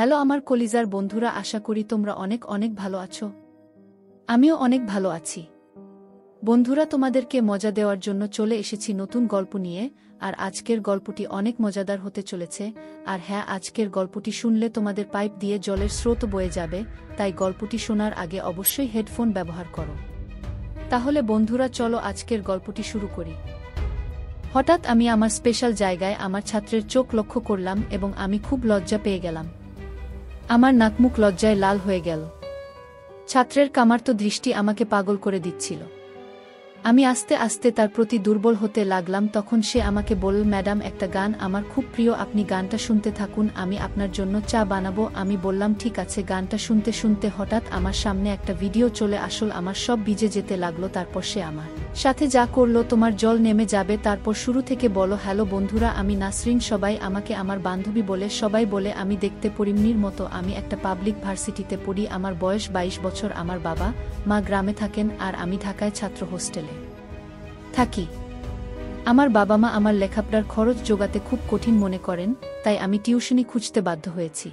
Hello আমার কলিজার বন্ধুরা, আশা করি তোমরা অনেক অনেক ভালো আছো। আমিও অনেক ভালো আছি। বন্ধুরা, তোমাদেরকে মজা দেওয়ার জন্য চলে এসেছি নতুন গল্প নিয়ে। আর আজকের গল্পটি অনেক মজাদার হতে চলেছে। আর হ্যাঁ, আজকের গল্পটি শুনলে তোমাদের পাইপ দিয়ে জলের স্রোত বয়ে যাবে, তাই গল্পটি শোনার আগে অবশ্যই হেডফোন ব্যবহার করো। তাহলে বন্ধুরা, চলো আজকের গল্পটি শুরু করি। হঠাৎ আমি আমার স্পেশাল জায়গায় আমার ছাত্রের চোখ লক্ষ্য করলাম এবং আমি খুব লজ্জা পেয়ে গেলাম। আমার নাকমুখ লজ্জায় লাল হয়ে গেল। ছাত্রের কামার্ত দৃষ্টি আমাকে পাগল করে দিচ্ছিল। আমি আস্তে আস্তে তার প্রতি দুর্বল হতে লাগলাম। তখন সে আমাকে বলল, ম্যাডাম, একটা গান আমার খুব প্রিয়, আপনি গানটা শুনতে থাকুন, আমি আপনার জন্য চা বানাবো। আমি বললাম ঠিক আছে। গানটা শুনতে শুনতে হঠাৎ আমার সামনে একটা ভিডিও চলে আসল। আমার সব ভিজে যেতে লাগলো। তারপর সে আমার সাথে যা করলো, তোমার জল নেমে যাবে। তারপর শুরু থেকে বলো, হ্যালো বন্ধুরা, আমি নাসরিন, সবাই আমাকে আমার বান্ধবী বলে। সবাই বলে আমি দেখতে পরিমনির মতো। আমি একটা পাবলিক ভার্সিটিতে পড়ি। আমার বয়স 22 বছর। আমার বাবা মা গ্রামে থাকেন আর আমি ঢাকায় ছাত্র হোস্টেলে থাকি। আমার বাবা মা আমার লেখাপড়ার খরচ জোগাতে খুব কঠিন মনে করেন, তাই আমি টিউশনি খুঁজতে বাধ্য হয়েছি।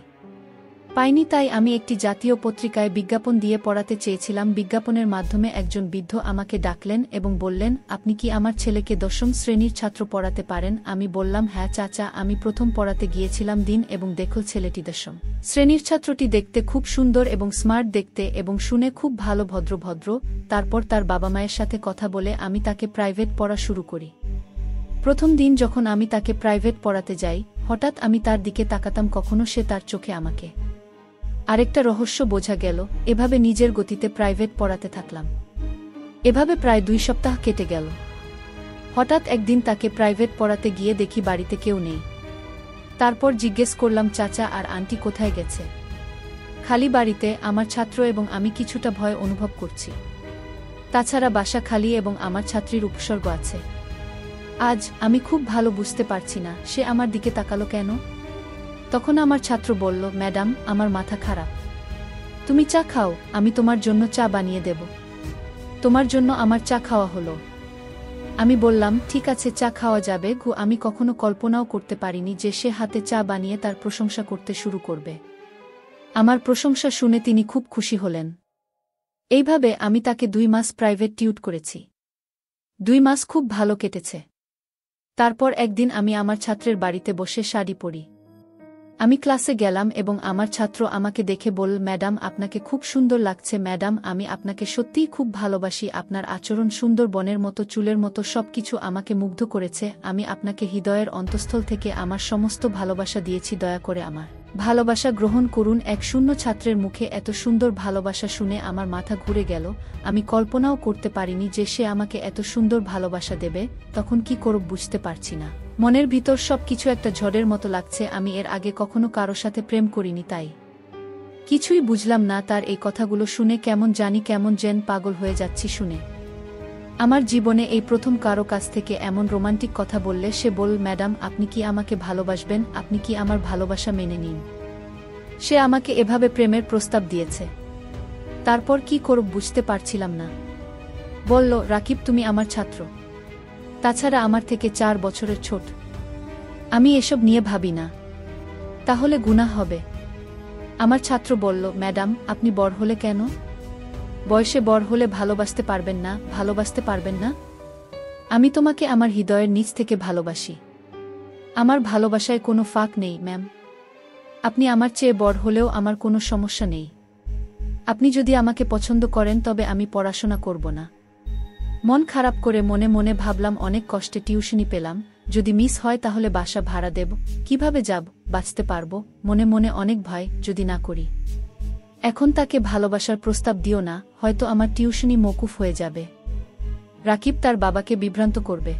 পাইনি, তাই আমি একটি জাতীয় পত্রিকায় বিজ্ঞাপন দিয়ে পড়াতে চেয়েছিলাম। বিজ্ঞাপনের মাধ্যমে একজন বৃদ্ধ আমাকে ডাকলেন এবং বললেন, আপনি কি আমার ছেলেকে 10ম শ্রেণীর ছাত্র পড়াতে পারেন? আমি বললাম, হ্যাঁ চাচা, আমি প্রথম পড়াতে গিয়েছিলাম দিন। এবং দেখল ছেলেটি 10ম শ্রেণীর ছাত্রটি দেখতে খুব সুন্দর এবং স্মার্ট দেখতে এবং শুনে খুব ভালো, ভদ্র। তারপর তার বাবা মায়ের সাথে কথা বলে আমি তাকে প্রাইভেট পড়া শুরু করি। প্রথম দিন যখন আমি তাকে প্রাইভেট পড়াতে যাই, হঠাৎ আমি তার দিকে তাকাতাম, কখনো সে তার চোখে আমাকে। আরেকটা রহস্য বোঝা গেল। এভাবে নিজের গতিতে প্রাইভেট পড়াতে থাকলাম। এভাবে প্রায় 2 সপ্তাহ কেটে গেল। হঠাৎ একদিন তাকে প্রাইভেট পড়াতে গিয়ে দেখি বাড়িতে কেউ নেই। তারপর জিজ্ঞেস করলাম, চাচা আর আন্টি কোথায় গেছে? খালি বাড়িতে। আমার ছাত্র এবং আমি কিছুটা ভয় অনুভব করছি। তাছাড়া বাসা খালি এবং আমার ছাত্রীর উপসর্গ আছে। আজ আমি খুব ভালো বুঝতে পারছি না সে আমার দিকে তাকালো কেন। তখন আমার ছাত্র বলল, ম্যাডাম, আমার মাথা খারাপ। তুমি চা খাও, আমি তোমার জন্য চা বানিয়ে দেব। তোমার জন্য আমার চা খাওয়া হলো। আমি বললাম, ঠিক আছে, চা খাওয়া যাবে। আমি কখনো কল্পনাও করতে পারিনি যে সে হাতে চা বানিয়ে তার প্রশংসা করতে শুরু করবে। আমার প্রশংসা শুনে তিনি খুব খুশি হলেন। এইভাবে আমি তাকে 2 মাস প্রাইভেট টিউট করেছি। 2 মাস খুব ভালো কেটেছে। তারপর একদিন আমি আমার ছাত্রের বাড়িতে বসে শাড়ি পরি। আমি ক্লাসে গেলাম এবং আমার ছাত্র আমাকে দেখে বলল, ম্যাডাম, আপনাকে খুব সুন্দর লাগছে। ম্যাডাম, আমি আপনাকে সত্যিই খুব ভালোবাসি। আপনার আচরণ সুন্দর, বনের মতো, চুলের মতো, সবকিছু আমাকে মুগ্ধ করেছে। আমি আপনাকে হৃদয়ের অন্তঃস্থল থেকে আমার সমস্ত ভালোবাসা দিয়েছি। দয়া করে আমার ভালোবাসা গ্রহণ করুন। এক শূন্য ছাত্রের মুখে এত সুন্দর ভালোবাসা শুনে আমার মাথা ঘুরে গেল। আমি কল্পনাও করতে পারিনি যে সে আমাকে এত সুন্দর ভালোবাসা দেবে। তখন কি করব বুঝতে পারছি না। মনের ভিতর সব কিছু একটা ঝড়ের মতো লাগছে। আমি এর আগে কখনো কারো সাথে প্রেম করিনি, তাই কিছুই বুঝলাম না। তার এই কথাগুলো শুনে কেমন যেন পাগল হয়ে যাচ্ছি শুনে। আমার জীবনে এই প্রথম কারো কাছ থেকে এমন রোমান্টিক কথা বললে। সে বলল, ম্যাডাম, আপনি কি আমাকে ভালোবাসবেন? আপনি কি আমার ভালোবাসা মেনে নিন? সে আমাকে এভাবে প্রেমের প্রস্তাব দিয়েছে। তারপর কি করব বুঝতে পারছিলাম না। বলল, রাকিব, তুমি আমার ছাত্র। তাছাড়া আমার থেকে 4 বছরের ছোট। আমি এসব নিয়ে ভাবি না। তাহলে গুনাহ হবে। আমার ছাত্র বলল, ম্যাডাম, আপনি বড় হলে কেন? বয়সে বড় হলে ভালোবাসতে পারবেন না? ভালোবাসতে পারবেন না? আমি তোমাকে আমার হৃদয়ের নিচ থেকে ভালোবাসি। আমার ভালোবাসায় কোনো ফাঁক নেই ম্যাম। আপনি আমার চেয়ে বড় হলেও আমার কোনো সমস্যা নেই। আপনি যদি আমাকে পছন্দ করেন তবে আমি পড়াশোনা করব না। মন খারাপ করে মনে মনে ভাবলাম, অনেক কষ্টে টিউশনি পেলাম। যদি মিস হয় তাহলে বাসা ভাড়া দেব, কিভাবে যাব, বাঁচতে পারব? মনে মনে অনেক ভয়, যদি না করি। এখন তাকে ভালোবাসার প্রস্তাব দিও না, হয়তো আমার টিউশনি মওকুফ হয়ে যাবে। রাকিব তার বাবাকে বিভ্রান্ত করবে।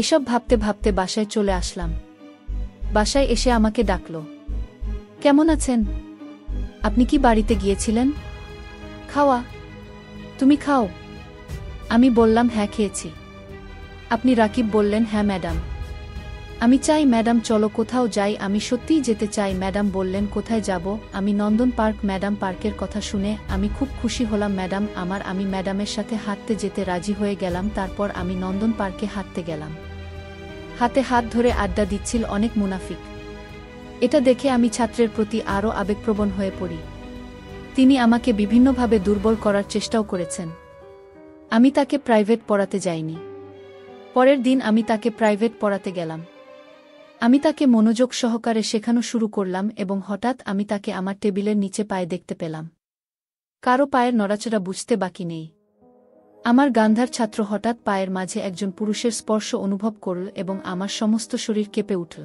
এসব ভাবতে ভাবতে বাসায় চলে আসলাম। বাসায় এসে আমাকে ডাকল, কেমন আছেন? আপনি কি বাড়িতে গিয়েছিলেন? খাওয়া? তুমি খাও? আমি বললাম, হ্যাঁ খেয়েছি। আপনি? রাকিব বললেন, হ্যাঁ ম্যাডাম। আমি চাই ম্যাডাম চলো কোথাও যাই। আমি সত্যিই যেতে চাই। ম্যাডাম বললেন, কোথায় যাব? আমি নন্দন পার্ক। ম্যাডাম পার্কের কথা শুনে আমি খুব খুশি হলাম। ম্যাডাম আমি ম্যাডামের সাথে হাঁটতে যেতে রাজি হয়ে গেলাম। তারপর আমি নন্দন পার্কে হাঁটতে গেলাম। হাতে হাত ধরে আড্ডা দিচ্ছিল অনেক মুনাফিক। এটা দেখে আমি ছাত্রের প্রতি আরও আবেগপ্রবণ হয়ে পড়ি। তিনি আমাকে বিভিন্নভাবে দুর্বল করার চেষ্টাও করেছেন। আমি তাকে প্রাইভেট পড়াতে যাইনি। পরের দিন আমি তাকে প্রাইভেট পড়াতে গেলাম। আমি তাকে মনোযোগ সহকারে শেখানো শুরু করলাম এবং হঠাৎ আমি তাকে আমার টেবিলের নিচে পায়ে দেখতে পেলাম। কারো পায়ের নড়াচড়া বুঝতে বাকি নেই। আমার গান্ধার ছাত্র হঠাৎ পায়ের মাঝে একজন পুরুষের স্পর্শ অনুভব করল এবং আমার সমস্ত শরীর কেঁপে উঠল।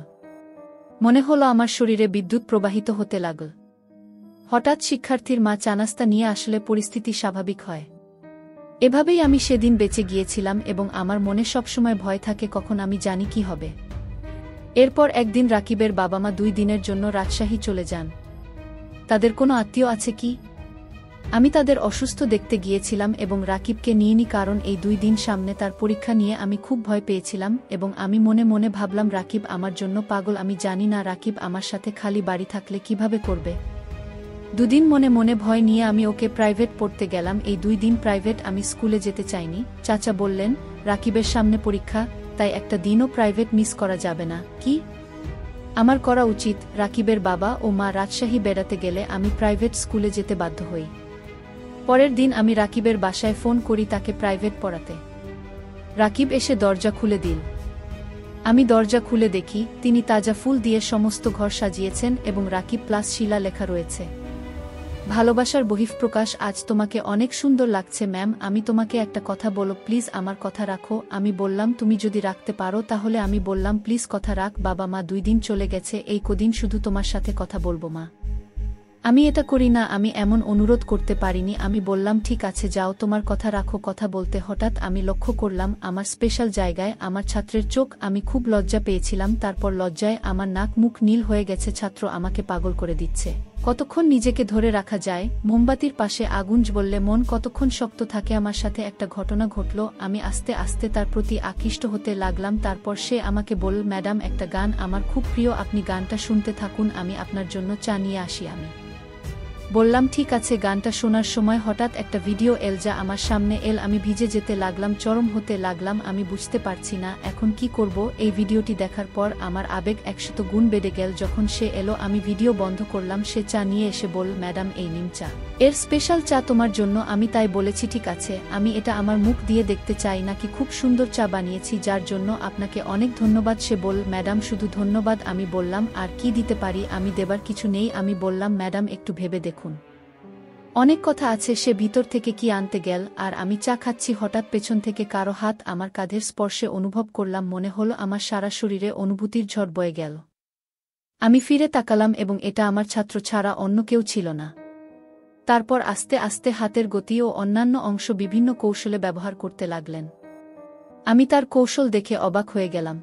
মনে হলো আমার শরীরে বিদ্যুৎ প্রবাহিত হতে লাগল। হঠাৎ শিক্ষার্থীর মা চা নাস্তা নিয়ে আসলে পরিস্থিতি স্বাভাবিক হয়। এভাবেই আমি সেদিন বেঁচে গিয়েছিলাম এবং আমার মনে সবসময় ভয় থাকে কখন আমি জানি কি হবে। এরপর একদিন রাকিবের বাবা মা 2 দিনের জন্য রাজশাহী চলে যান। তাদের কোনো আত্মীয় আছে কি? আমি তাদের অসুস্থ দেখতে গিয়েছিলাম এবং রাকিবকে নিইনি, কারণ এই 2 দিন সামনে তার পরীক্ষা নিয়ে আমি খুব ভয় পেয়েছিলাম এবং আমি মনে মনে ভাবলাম রাকিব আমার জন্য পাগল। আমি জানি না রাকিব আমার সাথে খালি বাড়ি থাকলে কিভাবে করবে। 2 দিন মনে মনে ভয় নিয়ে আমি ওকে প্রাইভেট পড়তে গেলাম। এই 2 দিন প্রাইভেট আমি স্কুলে যেতে চাইনি। চাচা বললেন রাকিবের সামনে পরীক্ষা, তাই একটা দিনও প্রাইভেট মিস করা যাবে না। কি আমার করা উচিত? রাকিবের বাবা ও মা রাজশাহী বেড়াতে গেলে আমি প্রাইভেট স্কুলে যেতে বাধ্য হই। পরের দিন আমি রাকিবের বাসায় ফোন করি তাকে প্রাইভেট পড়াতে। রাকিব এসে দরজা খুলে দিল। আমি দরজা খুলে দেখি তিনি তাজা ফুল দিয়ে সমস্ত ঘর সাজিয়েছেন এবং রাকিব প্লাস শিলা লেখা রয়েছে। ভালোবাসার বহিঃপ্রকাশ। আজ তোমাকে অনেক সুন্দর লাগছে ম্যাম। আমি তোমাকে একটা কথা বলো, প্লিজ আমার কথা রাখো। আমি বললাম তুমি যদি রাখতে পারো তাহলে। আমি বললাম প্লিজ কথা রাখ। বাবা মা 2 দিন চলে গেছে, এই কদিন শুধু তোমার সাথে কথা বলবো মা। আমি এটা করি না, আমি এমন অনুরোধ করতে পারিনি। আমি বললাম ঠিক আছে যাও, তোমার কথা রাখো। কথা বলতে হঠাৎ আমি লক্ষ্য করলাম আমার স্পেশাল জায়গায় আমার ছাত্রের চোখ। আমি খুব লজ্জা পেয়েছিলাম। তারপর লজ্জায় আমার নাক মুখ নীল হয়ে গেছে। ছাত্র আমাকে পাগল করে দিচ্ছে। কতক্ষণ নিজেকে ধরে রাখা যায়? মোমবাতির পাশে আগুন জ্বললে মন কতক্ষণ শক্ত থাকে। আমার সাথে একটা ঘটনা ঘটল। আমি আস্তে আস্তে তার প্রতি আকৃষ্ট হতে লাগলাম। তারপর সে আমাকে বলল ম্যাডাম একটা গান আমার খুব প্রিয়, আপনি গানটা শুনতে থাকুন, আমি আপনার জন্য চা নিয়ে আসি। আমি বললাম ঠিক আছে। গানটা শোনার সময় হঠাৎ একটা ভিডিও এল, যা আমার সামনে এল। আমি ভিজে যেতে লাগলাম, চরম হতে লাগলাম। আমি বুঝতে পারছি না এখন কি করব। এই ভিডিওটি দেখার পর আমার আবেগ 100 গুণ বেড়ে গেল। যখন সে এলো আমি ভিডিও বন্ধ করলাম। সে চা নিয়ে এসে বলল ম্যাডাম এই নিন চা, এর স্পেশাল চা তোমার জন্য। আমি তাই বলেছি ঠিক আছে, আমি এটা আমার মুখ দিয়ে দেখতে চাই নাকি খুব সুন্দর চা বানিয়েছি, যার জন্য আপনাকে অনেক ধন্যবাদ। সে বলল ম্যাডাম শুধু ধন্যবাদ। আমি বললাম আর কি দিতে পারি? আমি দেবার কিছু নেই। আমি বললাম ম্যাডাম একটু ভেবে দেখুন, অনেক কথা আছে। সে ভিতর থেকে কি আনতে গেল আর আমি চা খাচ্ছি। হঠাৎ পেছন থেকে কারো হাত আমার কাঁধের স্পর্শে অনুভব করলাম। মনে হলো আমার সারা শরীরে অনুভূতির ঝড় বয়ে গেল। আমি ফিরে তাকালাম এবং এটা আমার ছাত্র ছাড়া অন্য কেউ ছিল না। তারপর আস্তে আস্তে হাতের গতি ও অন্যান্য অংশ বিভিন্ন কৌশলে ব্যবহার করতে লাগলেন। আমি তার কৌশল দেখে অবাক হয়ে গেলাম।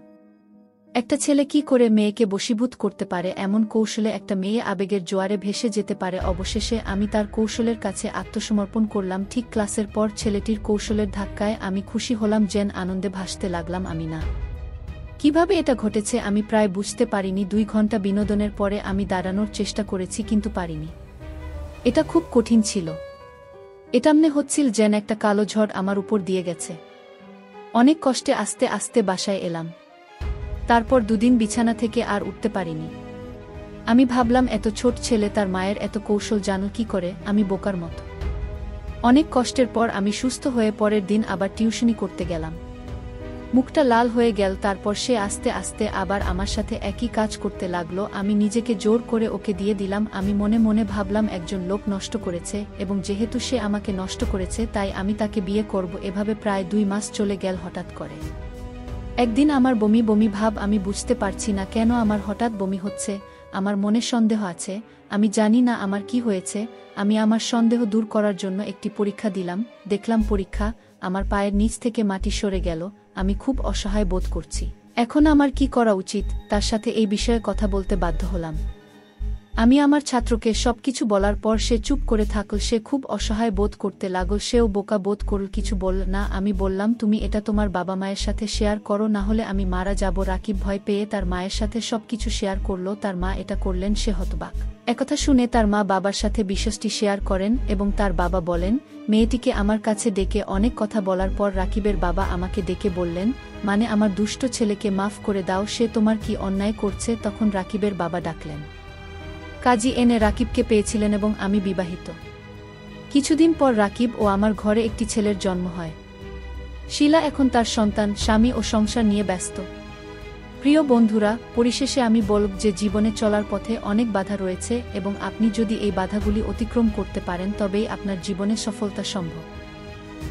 একটা ছেলে কি করে মেয়েকে বশীভূত করতে পারে? এমন কৌশলে একটা মেয়ে আবেগের জোয়ারে ভেসে যেতে পারে। অবশেষে আমি তার কৌশলের কাছে আত্মসমর্পণ করলাম। ঠিক ক্লাসের পর ছেলেটির কৌশলের ধাক্কায় আমি খুশি হলাম, যেন আনন্দে ভাসতে লাগলাম। আমি না কিভাবে এটা ঘটেছে আমি প্রায় বুঝতে পারিনি। 2 ঘন্টা বিনোদনের পরে আমি দাঁড়ানোর চেষ্টা করেছি কিন্তু পারিনি। এটা খুব কঠিন ছিল। এটা মনে হচ্ছিল যেন একটা কালো ঝড় আমার উপর দিয়ে গেছে। অনেক কষ্টে আস্তে আস্তে বাসায় এলাম। তারপর 2 দিন বিছানা থেকে আর উঠতে পারিনি। আমি ভাবলাম এত ছোট ছেলে, তার মায়ের এত কৌশল জানো কি করে? আমি বোকার মতো। অনেক কষ্টের পর আমি সুস্থ হয়ে পরের দিন আবার টিউশনি করতে গেলাম। মুখটা লাল হয়ে গেল। তারপর সে আস্তে আস্তে আবার আমার সাথে একই কাজ করতে লাগলো। আমি নিজেকে জোর করে ওকে দিয়ে দিলাম। আমি মনে মনে ভাবলাম একজন লোক নষ্ট করেছে এবং যেহেতু সে আমাকে নষ্ট করেছে তাই আমি তাকে বিয়ে করব। এভাবে প্রায় 2 মাস চলে গেল। হঠাৎ করে একদিন আমার বমি বমি ভাব। আমি বুঝতে পারছি না কেন আমার হঠাৎ বমি হচ্ছে। আমার মনে সন্দেহ আছে, আমি জানি না আমার কি হয়েছে। আমি আমার সন্দেহ দূর করার জন্য একটি পরীক্ষা দিলাম। দেখলাম পরীক্ষা, আমার পায়ের নিচ থেকে মাটি সরে গেল। আমি খুব অসহায় বোধ করছি। এখন আমার কি করা উচিত? তার সাথে এই বিষয়ে কথা বলতে বাধ্য হলাম। আমি আমার ছাত্রকে সবকিছু বলার পর সে চুপ করে থাকল। সে খুব অসহায় বোধ করতে লাগল। সেও বোকা বোধ করল, কিছু বলল না। আমি বললাম তুমি এটা তোমার বাবা মায়ের সাথে শেয়ার করো, না হলে আমি মারা যাব। রাকিব ভয় পেয়ে তার মায়ের সাথে সবকিছু শেয়ার করল। তার মা এটা করলেন। সে হতবাক। একথা শুনে তার মা বাবার সাথে বিষয়টি শেয়ার করেন এবং তার বাবা বলেন মেয়েটিকে আমার কাছে ডেকে অনেক কথা বলার পর রাকিবের বাবা আমাকে ডেকে বললেন, মানে আমার দুষ্ট ছেলেকে মাফ করে দাও, সে তোমার কি অন্যায় করছে। তখন রাকিবের বাবা ডাকলেন কাজী এনে রাকিবকে পেয়েছিলেন এবং আমি বিবাহিত। কিছুদিন পর রাকিব ও আমার ঘরে একটি ছেলের জন্ম হয়। শিলা এখন তার সন্তান, স্বামী ও সংসার নিয়ে ব্যস্ত। প্রিয় বন্ধুরা, পরিশেষে আমি বলব যে জীবনে চলার পথে অনেক বাধা রয়েছে এবং আপনি যদি এই বাধাগুলি অতিক্রম করতে পারেন তবেই আপনার জীবনে সফলতা সম্ভব।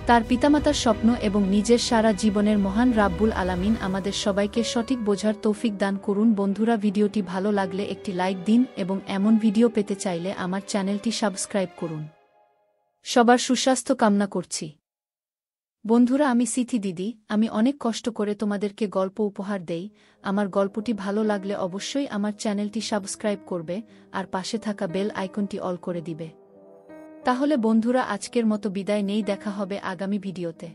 তার পিতামাতার স্বপ্ন এবং নিজের সারা জীবনের মহান রাব্বুল আলামিন আমাদের সবাইকে সঠিক বোঝার তৌফিক দান করুন। বন্ধুরা, ভিডিওটি ভালো লাগলে একটি লাইক দিন এবং এমন ভিডিও পেতে চাইলে আমার চ্যানেলটি সাবস্ক্রাইব করুন। সবার সুস্বাস্থ্য কামনা করছি। বন্ধুরা, আমি সিথি দিদি, আমি অনেক কষ্ট করে তোমাদেরকে গল্প উপহার দেই। আমার গল্পটি ভালো লাগলে অবশ্যই আমার চ্যানেলটি সাবস্ক্রাইব করবে আর পাশে থাকা বেল আইকনটি অল করে দিবে। তাহলে বন্ধুরা, আজকের মতো বিদায় নেই, দেখা হবে আগামী ভিডিওতে।